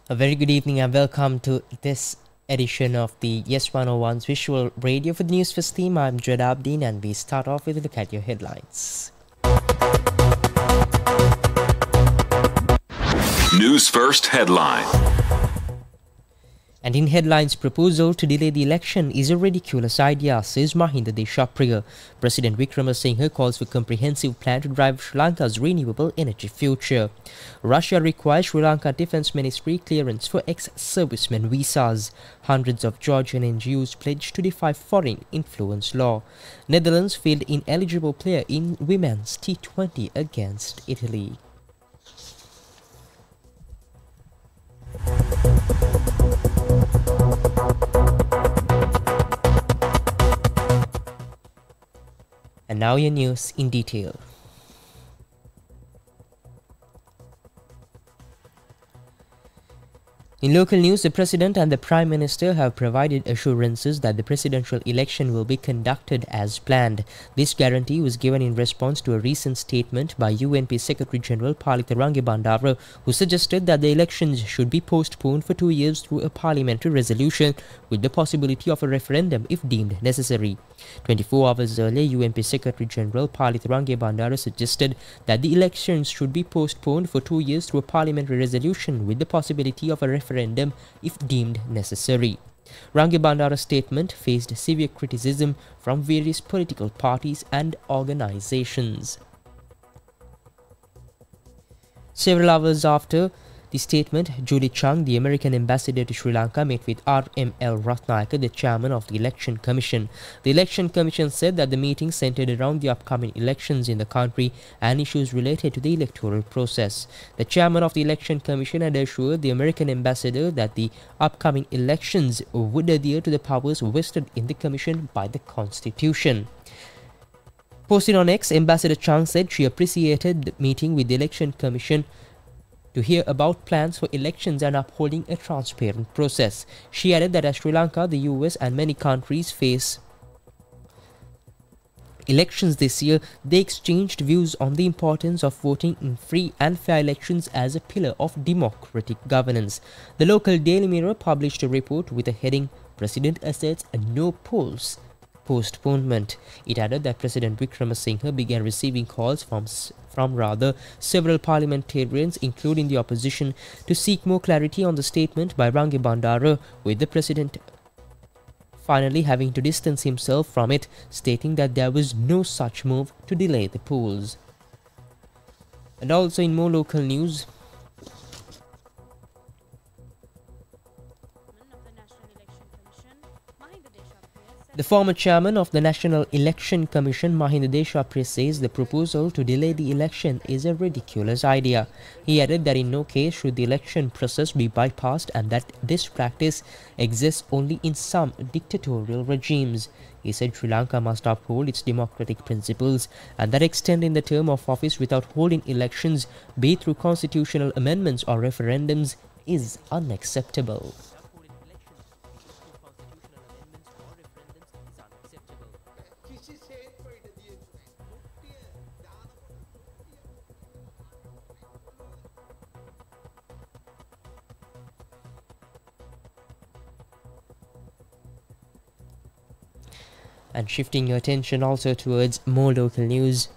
A very good evening and welcome to this edition of the Yes 101's Visual Radio. For the Newsfirst team, I'm Jed Abdeen and we start off with a look at your headlines. News First headline. And in headlines, proposal to delay the election is a ridiculous idea, says Mahinda Deshapriya. President Wickremesinghe calls for comprehensive plan to drive Sri Lanka's renewable energy future. Russia requires Sri Lanka Defence Ministry clearance for ex-servicemen visas. Hundreds of Georgian NGOs pledge to defy foreign influence law. Netherlands field ineligible player in women's T20 against Italy. And now your news in detail. In local news, the President and the Prime Minister have provided assurances that the presidential election will be conducted as planned. This guarantee was given in response to a recent statement by UNP Secretary-General Palitha Rangabandara, who suggested that the elections should be postponed for 2 years through a parliamentary resolution with the possibility of a referendum if deemed necessary. 24 hours earlier, UNP Secretary-General Palitha Rangabandara suggested that the elections should be postponed for 2 years through a parliamentary resolution with the possibility of a referendum if deemed necessary. Rangabandara's statement faced severe criticism from various political parties and organizations. Several hours after the statement, Julie Chung, the American ambassador to Sri Lanka, met with R.M.L. Ratnayaka, the chairman of the Election Commission. The Election Commission said that the meeting centered around the upcoming elections in the country and issues related to the electoral process. The chairman of the Election Commission had assured the American ambassador that the upcoming elections would adhere to the powers vested in the Commission by the Constitution. Posted on X, Ambassador Chung said she appreciated the meeting with the Election Commission to hear about plans for elections and upholding a transparent process. She added that as Sri Lanka, the US and many countries face elections this year, they exchanged views on the importance of voting in free and fair elections as a pillar of democratic governance. The local Daily Mirror published a report with a heading, "President asserts a no polls postponement." It added that President Wickremesinghe began receiving calls from several parliamentarians, including the opposition, to seek more clarity on the statement by Rangabandara, with the president finally having to distance himself from it, stating that there was no such move to delay the polls. And also in more local news, the former chairman of the National Election Commission, Mahinda Deshapriya, says the proposal to delay the election is a ridiculous idea. He added that in no case should the election process be bypassed and that this practice exists only in some dictatorial regimes. He said Sri Lanka must uphold its democratic principles and that extending the term of office without holding elections, be it through constitutional amendments or referendums, is unacceptable. And shifting your attention also towards more local news,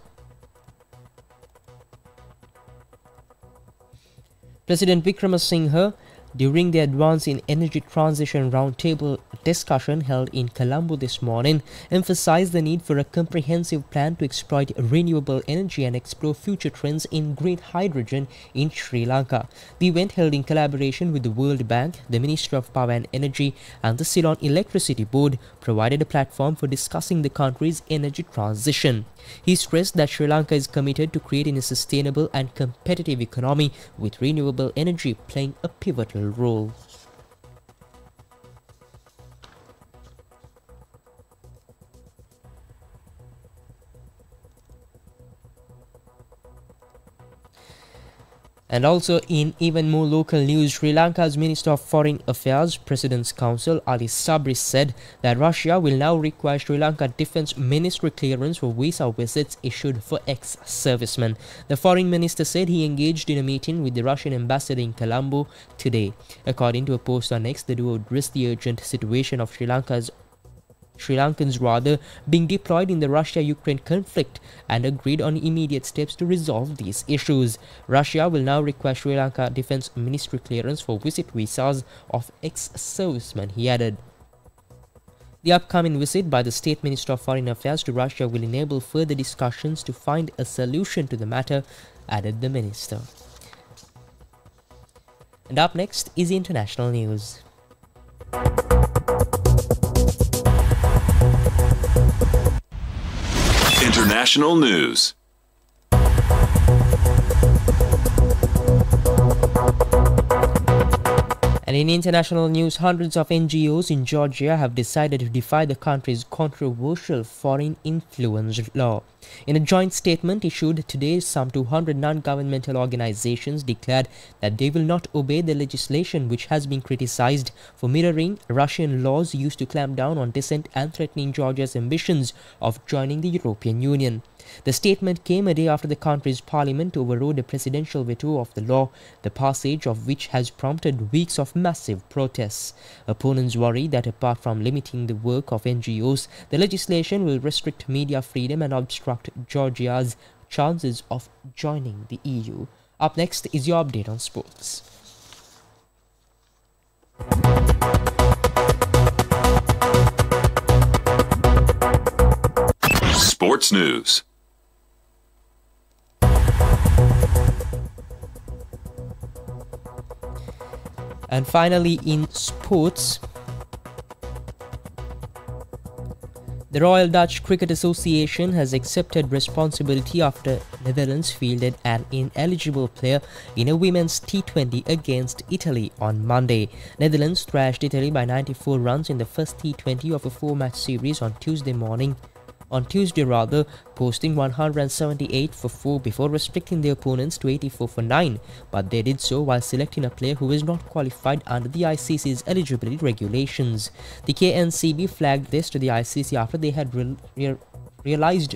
President Wickremesinghe, during the Advance in Energy Transition Roundtable discussion held in Colombo this morning, emphasized the need for a comprehensive plan to exploit renewable energy and explore future trends in green hydrogen in Sri Lanka. The event, held in collaboration with the World Bank, the Ministry of Power and Energy and the Ceylon Electricity Board, provided a platform for discussing the country's energy transition. He stressed that Sri Lanka is committed to creating a sustainable and competitive economy, with renewable energy playing a pivotal role. And also in even more local news, Sri Lanka's Minister of Foreign Affairs, President's Counsel Ali Sabri said that Russia will now require Sri Lanka Defence Ministry clearance for visa visits issued for ex-servicemen. The Foreign Minister said he engaged in a meeting with the Russian ambassador in Colombo today. According to a post on X, the duo addressed the urgent situation of Sri Lankans being deployed in the Russia-Ukraine conflict and agreed on immediate steps to resolve these issues. Russia will now require Sri Lanka Defence Ministry clearance for visit visas of ex-servicemen, he added. The upcoming visit by the State Minister of Foreign Affairs to Russia will enable further discussions to find a solution to the matter, added the minister. And up next is international news. International news. And in international news, hundreds of NGOs in Georgia have decided to defy the country's controversial foreign influence law. In a joint statement issued today, some 200 non-governmental organizations declared that they will not obey the legislation which has been criticized for mirroring Russian laws used to clamp down on dissent and threatening Georgia's ambitions of joining the European Union. The statement came a day after the country's parliament overrode a presidential veto of the law, the passage of which has prompted weeks of massive protests. Opponents worry that apart from limiting the work of NGOs, the legislation will restrict media freedom and obstruct Georgia's chances of joining the EU. Up next is your update on sports. Sports news. And finally, in sports, the Royal Dutch Cricket Association has accepted responsibility after Netherlands fielded an ineligible player in a women's T20 against Italy on Monday. Netherlands thrashed Italy by 94 runs in the first T20 of a 4-match series on Tuesday, posting 178 for 4 before restricting their opponents to 84 for 9, but they did so while selecting a player who was not qualified under the ICC's eligibility regulations. The KNCB flagged this to the ICC after they had realized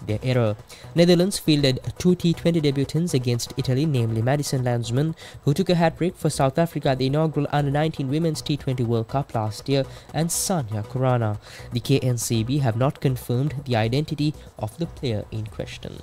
their error. Netherlands fielded 2 T20 debutants against Italy, namely Madison Landsman, who took a hat-trick for South Africa at the inaugural Under-19 Women's T20 World Cup last year, and Sanya Kurana. The KNCB have not confirmed the identity of the player in question.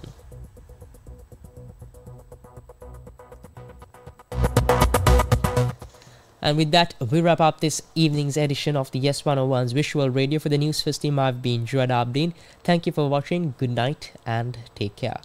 And with that, we wrap up this evening's edition of the Yes 101's Visual Radio. For the Newsfirst team, I've been Joad Abdin. Thank you for watching, good night, and take care.